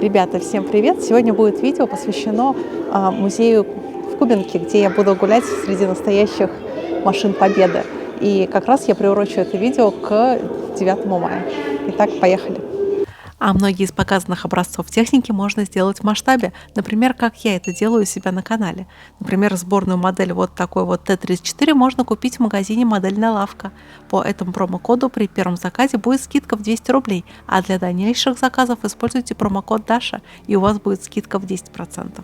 Ребята, всем привет! Сегодня будет видео посвящено музею в Кубинке, где я буду гулять среди настоящих машин Победы. И как раз я приурочу это видео к 9 мая. Итак, поехали! А многие из показанных образцов техники можно сделать в масштабе, например, как я это делаю у себя на канале. Например, сборную модель вот такой вот Т-34 можно купить в магазине «Модельная лавка». По этому промокоду при первом заказе будет скидка в 200 рублей, а для дальнейших заказов используйте промокод Даша, и у вас будет скидка в 10%.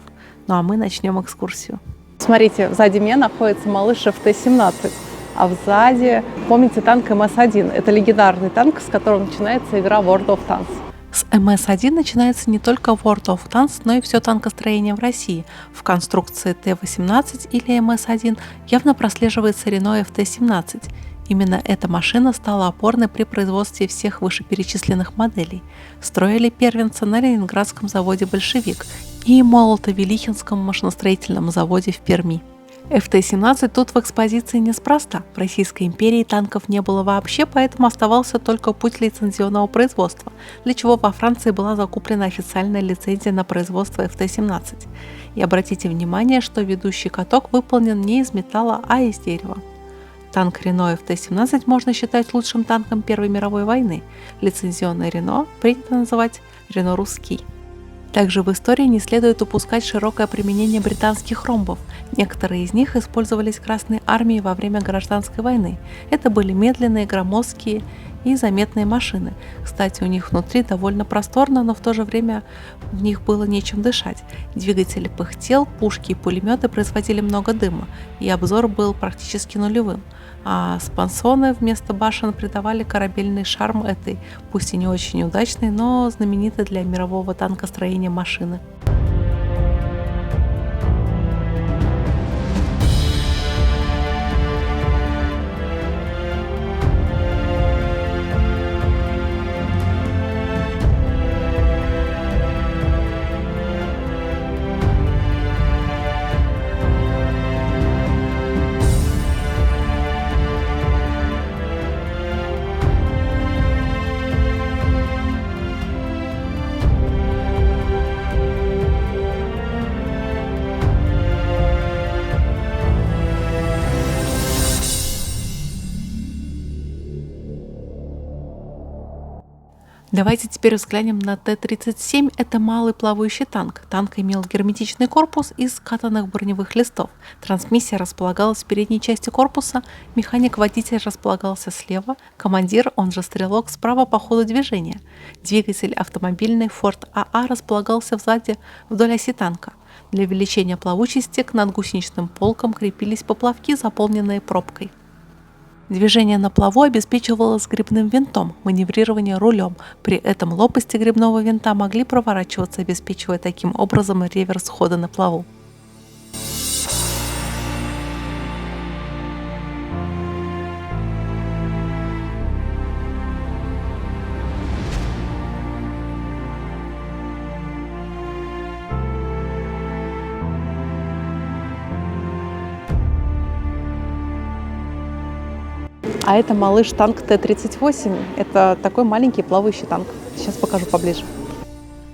Ну а мы начнем экскурсию. Смотрите, сзади меня находится Малышев Т-17. А сзади, помните, танк МС-1. Это легендарный танк, с которого начинается игра World of Tanks. С МС-1 начинается не только World of Tanks, но и все танкостроение в России. В конструкции Т-18 или МС-1 явно прослеживается Renault ФТ-17. Именно эта машина стала опорной при производстве всех вышеперечисленных моделей. Строили первенца на Ленинградском заводе «Большевик» и Молотовилихинском машиностроительном заводе в Перми. ФТ-17 тут в экспозиции неспроста. В Российской империи танков не было вообще, поэтому оставался только путь лицензионного производства, для чего во Франции была закуплена официальная лицензия на производство ФТ-17. И обратите внимание, что ведущий каток выполнен не из металла, а из дерева. Танк Renault ФТ-17 можно считать лучшим танком Первой мировой войны. Лицензионный Renault принято называть Renault Русский. Также в истории не следует упускать широкое применение британских ромбов. Некоторые из них использовались Красной армией во время Гражданской войны. Это были медленные, громоздкие и заметные машины. Кстати, у них внутри довольно просторно, но в то же время в них было нечем дышать. Двигатель пыхтел, пушки и пулеметы производили много дыма, и обзор был практически нулевым. А спансоны вместо башен придавали корабельный шарм этой, пусть и не очень удачной, но знаменитой для мирового танкостроения машины. Давайте теперь взглянем на Т-37. Это малый плавающий танк. Танк имел герметичный корпус из скатанных броневых листов. Трансмиссия располагалась в передней части корпуса, механик-водитель располагался слева, командир, он же стрелок, справа по ходу движения. Двигатель автомобильный Ford АА располагался сзади вдоль оси танка. Для увеличения плавучести к надгусеничным полкам крепились поплавки, заполненные пробкой. Движение на плаву обеспечивалось гребным винтом, маневрирование рулем. При этом лопасти гребного винта могли проворачиваться, обеспечивая таким образом реверс хода на плаву. А это малыш танк Т-38. Это такой маленький плавающий танк. Сейчас покажу поближе.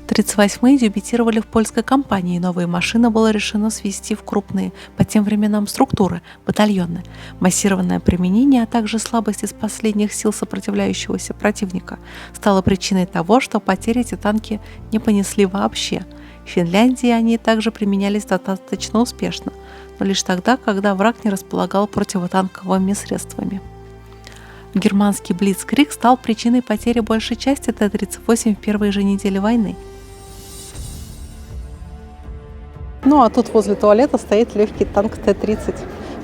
38-е дебютировали в польской компании. Новые машины было решено свести в крупные по тем временам структуры, батальоны. Массированное применение, а также слабость из последних сил сопротивляющегося противника стало причиной того, что потери эти танки не понесли вообще. В Финляндии они также применялись достаточно успешно, но лишь тогда, когда враг не располагал противотанковыми средствами. Германский Блицкриг стал причиной потери большей части Т-38 в первые же недели войны. Ну а тут возле туалета стоит легкий танк Т-30.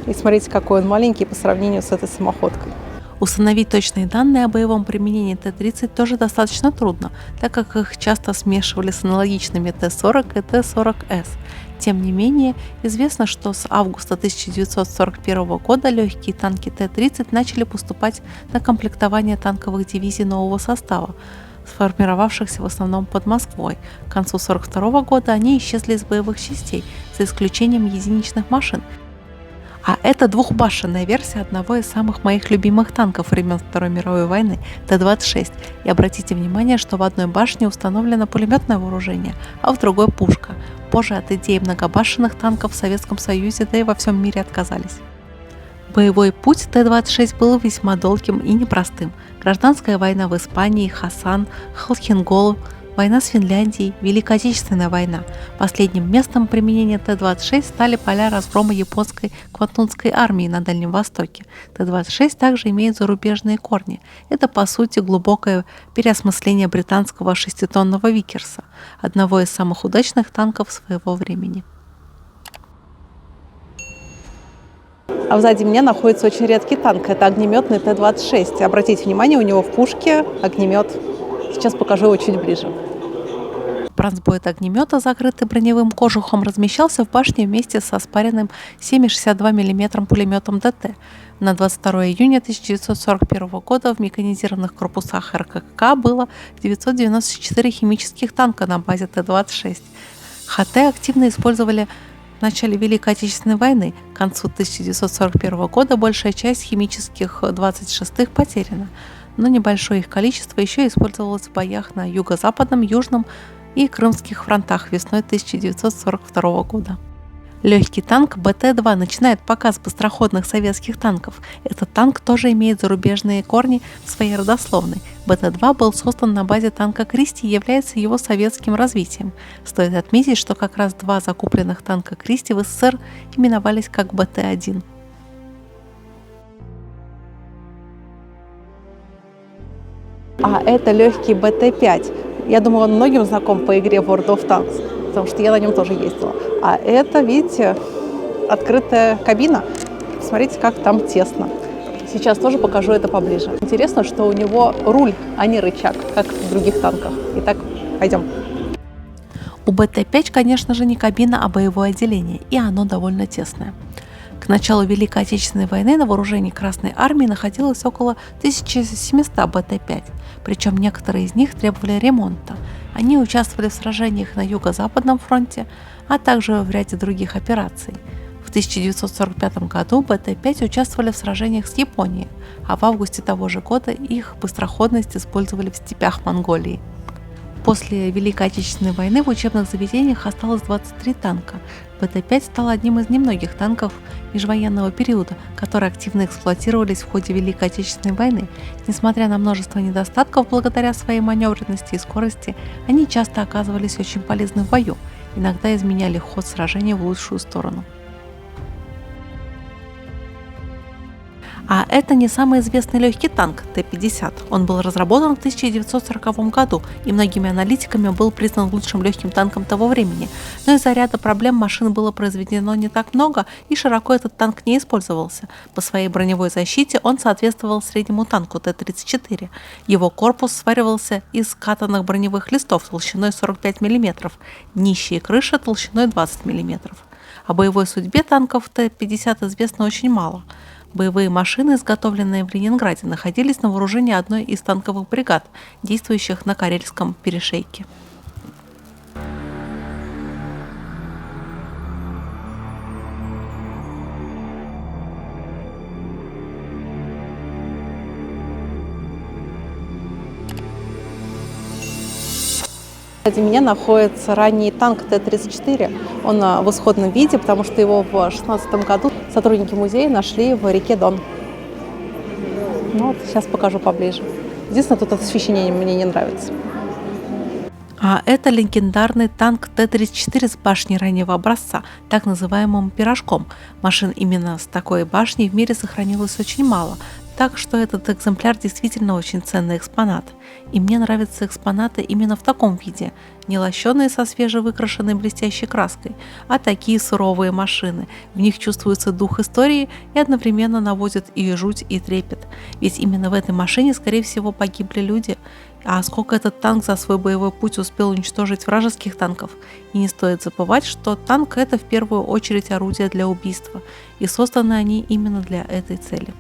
И смотрите, какой он маленький по сравнению с этой самоходкой. Установить точные данные о боевом применении Т-30 тоже достаточно трудно, так как их часто смешивали с аналогичными Т-40 и Т-40С. Тем не менее, известно, что с августа 1941 года легкие танки Т-30 начали поступать на комплектование танковых дивизий нового состава, сформировавшихся в основном под Москвой. К концу 1942 года они исчезли из боевых частей, за исключением единичных машин. А это двухбашенная версия одного из самых моих любимых танков времен Второй мировой войны Т-26. И обратите внимание, что в одной башне установлено пулеметное вооружение, а в другой пушка. Позже от идеи многобашенных танков в Советском Союзе, да и во всем мире отказались. Боевой путь Т-26 был весьма долгим и непростым. Гражданская война в Испании, Хасан, Халхин-Гол, война с Финляндией, Великая Отечественная война. Последним местом применения Т-26 стали поля разгрома японской Квантунской армии на Дальнем Востоке. Т-26 также имеет зарубежные корни. Это, по сути, глубокое переосмысление британского шеститонного Виккерса, одного из самых удачных танков своего времени. А сзади меня находится очень редкий танк. Это огнеметный Т-26. Обратите внимание, у него в пушке огнемет. Сейчас покажу его чуть ближе. Бронзбойт огнемета, закрытый броневым кожухом, размещался в башне вместе со спаренным 7,62 мм пулеметом ДТ. На 22 июня 1941 года в механизированных корпусах РКК было 994 химических танка на базе Т-26. ХТ активно использовали в начале Великой Отечественной войны. К концу 1941 года большая часть химических 26-х потеряна, но небольшое их количество еще использовалось в боях на юго-западном, южном и крымских фронтах весной 1942 года. Легкий танк БТ-2 начинает показ быстроходных советских танков. Этот танк тоже имеет зарубежные корни в своей родословной. БТ-2 был создан на базе танка Кристи и является его советским развитием. Стоит отметить, что как раз два закупленных танка Кристи в СССР именовались как БТ-1. А это легкий БТ-5. Я думаю, он многим знаком по игре World of Tanks, потому что я на нем тоже ездила. А это, видите, открытая кабина. Смотрите, как там тесно. Сейчас тоже покажу это поближе. Интересно, что у него руль, а не рычаг, как в других танках. Итак, пойдем. У БТ-5, конечно же, не кабина, а боевое отделение, и оно довольно тесное. К началу Великой Отечественной войны на вооружении Красной Армии находилось около 1700 БТ-5, причем некоторые из них требовали ремонта. Они участвовали в сражениях на Юго-Западном фронте, а также в ряде других операций. В 1945 году БТ-5 участвовали в сражениях с Японией, а в августе того же года их быстроходность использовали в степях Монголии. После Великой Отечественной войны в учебных заведениях осталось 23 танка. БТ-5 стал одним из немногих танков межвоенного периода, которые активно эксплуатировались в ходе Великой Отечественной войны. Несмотря на множество недостатков благодаря своей маневренности и скорости, они часто оказывались очень полезны в бою, иногда изменяли ход сражения в лучшую сторону. А это не самый известный легкий танк Т-50. Он был разработан в 1940 году и многими аналитиками был признан лучшим легким танком того времени. Но из-за ряда проблем машин было произведено не так много и широко этот танк не использовался. По своей броневой защите он соответствовал среднему танку Т-34. Его корпус сваривался из катанных броневых листов толщиной 45 мм, днище и крыша толщиной 20 мм. О боевой судьбе танков Т-50 известно очень мало. Боевые машины, изготовленные в Ленинграде, находились на вооружении одной из танковых бригад, действующих на Карельском перешейке. Сзади меня находится ранний танк Т-34. Он в исходном виде, потому что его в 2016 году сотрудники музея нашли в реке Дон. Ну, вот сейчас покажу поближе. Единственное, тут освещение мне не нравится. А это легендарный танк Т-34 с башней раннего образца, так называемым «пирожком». Машин именно с такой башней в мире сохранилось очень мало, так что этот экземпляр действительно очень ценный экспонат. И мне нравятся экспонаты именно в таком виде, не лощеные со свежевыкрашенной блестящей краской, а такие суровые машины. В них чувствуется дух истории и одновременно наводят и жуть, и трепет. Ведь именно в этой машине, скорее всего, погибли люди. А сколько этот танк за свой боевой путь успел уничтожить вражеских танков? И не стоит забывать, что танк – это в первую очередь орудие для убийства, и созданы они именно для этой цели.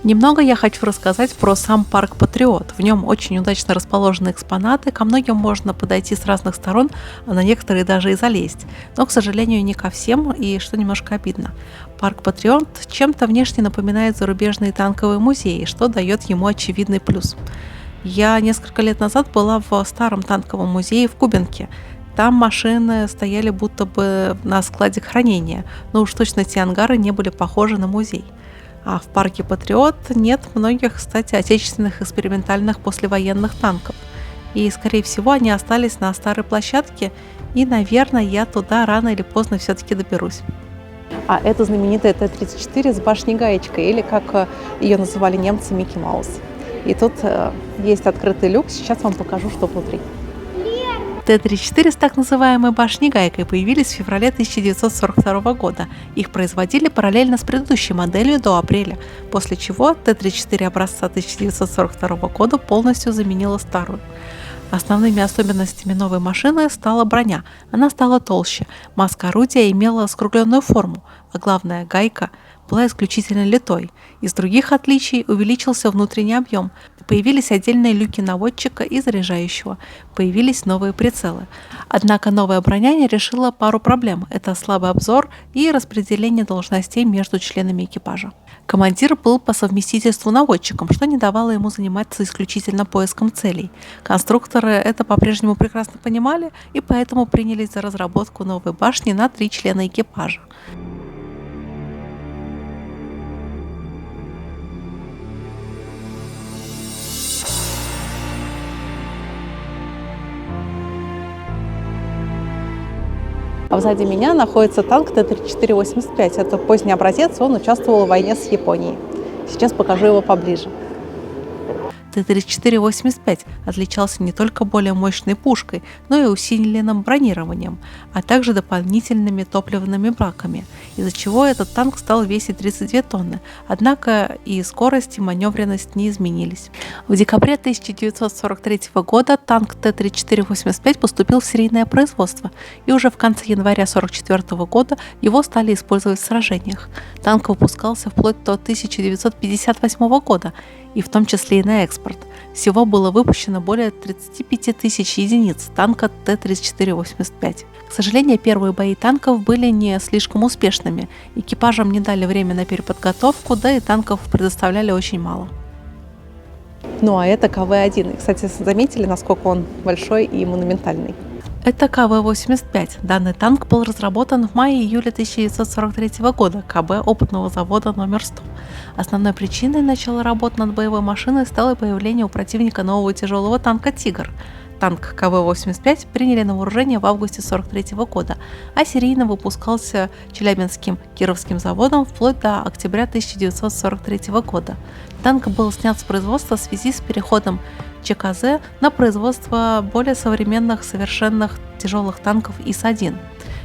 Немного я хочу рассказать про сам парк Патриот. В нем очень удачно расположены экспонаты, ко многим можно подойти с разных сторон, а на некоторые даже и залезть. Но, к сожалению, не ко всем, и что немножко обидно. Парк Патриот чем-то внешне напоминает зарубежные танковые музеи, что дает ему очевидный плюс. Я несколько лет назад была в старом танковом музее в Кубинке. Там машины стояли будто бы на складе хранения, но уж точно те ангары не были похожи на музей. А в парке Патриот нет многих, кстати, отечественных экспериментальных послевоенных танков. И, скорее всего, они остались на старой площадке, и, наверное, я туда рано или поздно все-таки доберусь. А это знаменитая Т-34 с башней-гаечкой, или, как ее называли немцы, Микки Маус. И тут есть открытый люк, сейчас вам покажу, что внутри. Т-34 с так называемой башней-гайкой появились в феврале 1942 года. Их производили параллельно с предыдущей моделью до апреля, после чего Т-34 образца 1942 года полностью заменила старую. Основными особенностями новой машины стала броня. Она стала толще, маска орудия имела скругленную форму, а главная гайка была исключительно литой. Из других отличий увеличился внутренний объем, появились отдельные люки наводчика и заряжающего, появились новые прицелы. Однако новая броня не решила пару проблем – это слабый обзор и распределение должностей между членами экипажа. Командир был по совместительству наводчиком, что не давало ему заниматься исключительно поиском целей. Конструкторы это по-прежнему прекрасно понимали и поэтому принялись за разработку новой башни на 3 члена экипажа. А сзади меня находится танк Т-34-85. Это поздний образец, он участвовал в войне с Японией. Сейчас покажу его поближе. Т-34-85 отличался не только более мощной пушкой, но и усиленным бронированием, а также дополнительными топливными баками, из-за чего этот танк стал весить 32 тонны, однако и скорость, и маневренность не изменились. В декабре 1943 года танк Т-34-85 поступил в серийное производство, и уже в конце января 1944 года его стали использовать в сражениях. Танк выпускался вплоть до 1958 года, и в том числе и на экспорт. Всего было выпущено более 35 тысяч единиц танка Т-34-85. К сожалению, первые бои танков были не слишком успешными. Экипажам не дали время на переподготовку, да и танков предоставляли очень мало. Ну а это КВ-1. И, кстати, заметили, насколько он большой и монументальный? Это КВ-85. Данный танк был разработан в мае-июле 1943 года КБ опытного завода номер 100. Основной причиной начала работ над боевой машиной стало появление у противника нового тяжелого танка «Тигр». Танк КВ-85 приняли на вооружение в августе 1943 года, а серийно выпускался Челябинским Кировским заводом вплоть до октября 1943 года. Танк был снят с производства в связи с переходом ЧКЗ на производство более современных совершенных тяжелых танков ИС-1.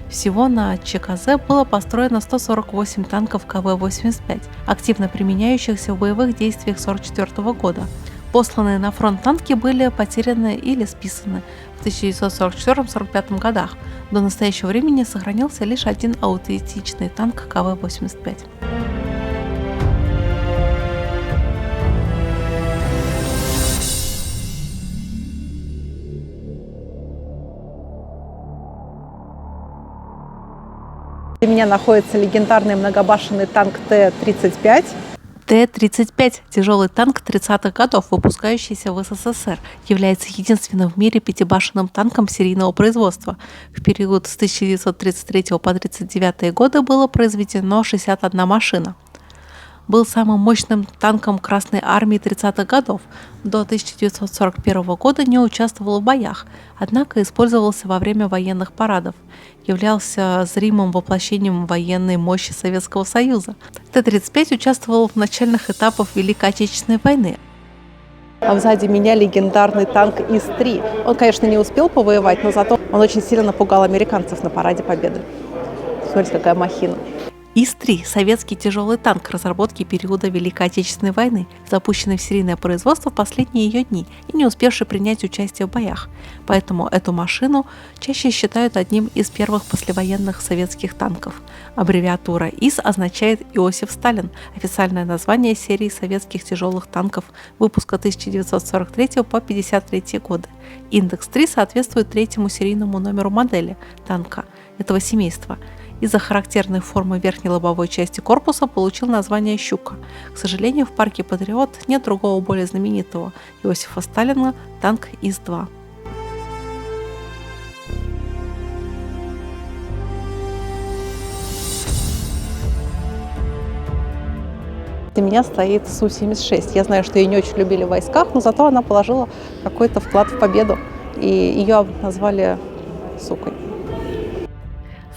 Всего на ЧКЗ было построено 148 танков КВ-85, активно применяющихся в боевых действиях 1944 года. Посланные на фронт танки были потеряны или списаны в 1944-1945 годах. До настоящего времени сохранился лишь один аутентичный танк КВ-85. У меня находится легендарный многобашенный танк Т-35. Т-35 – тяжелый танк 30-х годов, выпускающийся в СССР, является единственным в мире пятибашенным танком серийного производства. В период с 1933 по 1939 годы было произведено 61 машина. Был самым мощным танком Красной армии 30-х годов. До 1941 года не участвовал в боях, однако использовался во время военных парадов. Являлся зримым воплощением военной мощи Советского Союза. Т-35 участвовал в начальных этапах Великой Отечественной войны. А сзади меня легендарный танк ИС-3. Он, конечно, не успел повоевать, но зато он очень сильно напугал американцев на Параде Победы. Смотрите, какая махина. ИС-3– советский тяжелый танк разработки периода Великой Отечественной войны, запущенный в серийное производство в последние ее дни и не успевший принять участие в боях. Поэтому эту машину чаще считают одним из первых послевоенных советских танков. Аббревиатура ИС означает Иосиф Сталин, официальное название серии советских тяжелых танков выпуска 1943 по 1953 годы. Индекс 3 соответствует третьему серийному номеру модели танка этого семейства. Из-за характерной формы верхней лобовой части корпуса получил название «Щука». К сожалению, в парке «Патриот» нет другого более знаменитого Иосифа Сталина танк ИС-2. Для меня стоит Су-76. Я знаю, что ее не очень любили в войсках, но зато она положила какой-то вклад в победу, и ее назвали «Сукой».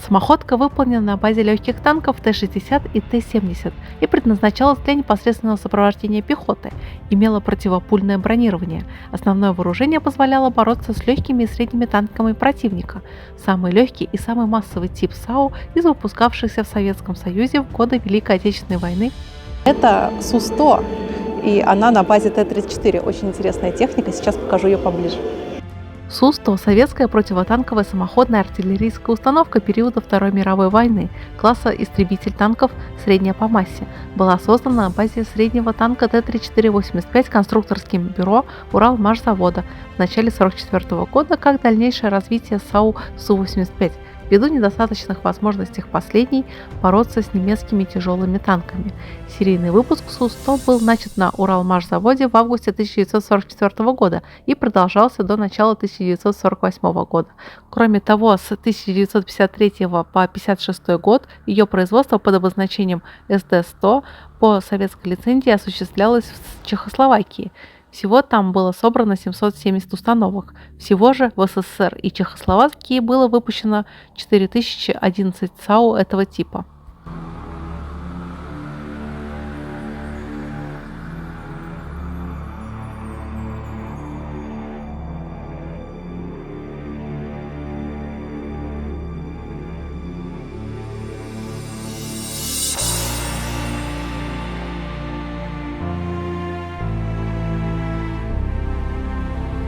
Самоходка выполнена на базе легких танков Т-60 и Т-70 и предназначалась для непосредственного сопровождения пехоты, имела противопульное бронирование. Основное вооружение позволяло бороться с легкими и средними танками противника. Самый легкий и самый массовый тип САУ из выпускавшихся в Советском Союзе в годы Великой Отечественной войны. Это Су-100, и она на базе Т-34. Очень интересная техника, сейчас покажу ее поближе. Су-100– советская противотанковая самоходная артиллерийская установка периода Второй мировой войны, класса истребитель танков средняя по массе. Была создана на базе среднего танка Т-34-85 конструкторским бюро Уралмашзавода в начале 1944 года как дальнейшее развитие САУ Су-85. Ввиду недостаточных возможностей последней бороться с немецкими тяжелыми танками. Серийный выпуск Су-100 был начат на Уралмашзаводе в августе 1944 года и продолжался до начала 1948 года. Кроме того, с 1953 по 1956 год ее производство под обозначением СД-100 по советской лицензии осуществлялось в Чехословакии. Всего там было собрано 770 установок. Всего же в СССР и Чехословакии было выпущено 4011 САУ этого типа.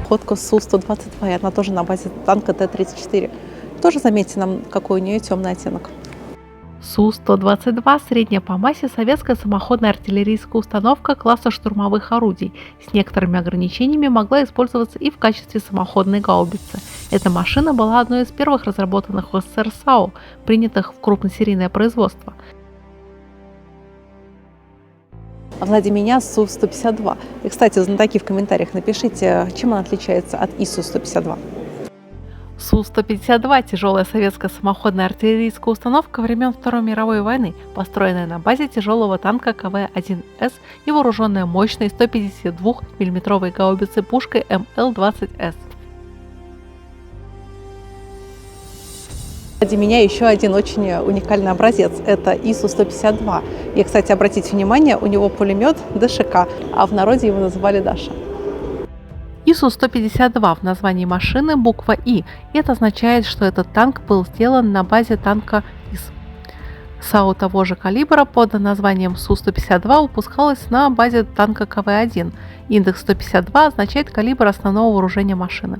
Ходка Су-122, и она тоже на базе танка Т-34. Тоже заметьте нам, какой у нее темный оттенок. Су-122 – средняя по массе советская самоходная артиллерийская установка класса штурмовых орудий. С некоторыми ограничениями могла использоваться и в качестве самоходной гаубицы. Эта машина была одной из первых разработанных в СССР САУ, принятых в крупносерийное производство. А сзади меня Су-152. И, кстати, знатоки в комментариях напишите, чем она отличается от ИСУ-152. Су-152 – тяжелая советская самоходная артиллерийская установка времен Второй мировой войны, построенная на базе тяжелого танка КВ-1С и вооруженная мощной 152 мм гаубицей пушкой МЛ-20С. Сзади меня еще один очень уникальный образец – это ИСУ-152. И, кстати, обратите внимание, у него пулемет ДШК, а в народе его называли Даша. ИСУ-152 в названии машины буква И. Это означает, что этот танк был сделан на базе танка ИС. САУ того же калибра под названием Су-152 выпускалась на базе танка КВ-1. Индекс 152 означает калибр основного вооружения машины.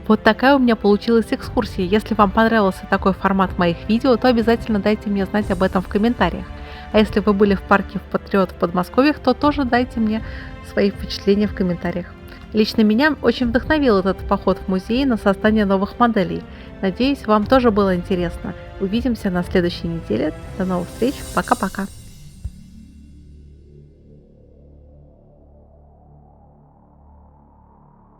Вот такая у меня получилась экскурсия. Если вам понравился такой формат моих видео, то обязательно дайте мне знать об этом в комментариях. А если вы были в парке Патриот в Подмосковье, то тоже дайте мне свои впечатления в комментариях. Лично меня очень вдохновил этот поход в музей на создание новых моделей. Надеюсь, вам тоже было интересно. Увидимся на следующей неделе. До новых встреч. Пока-пока.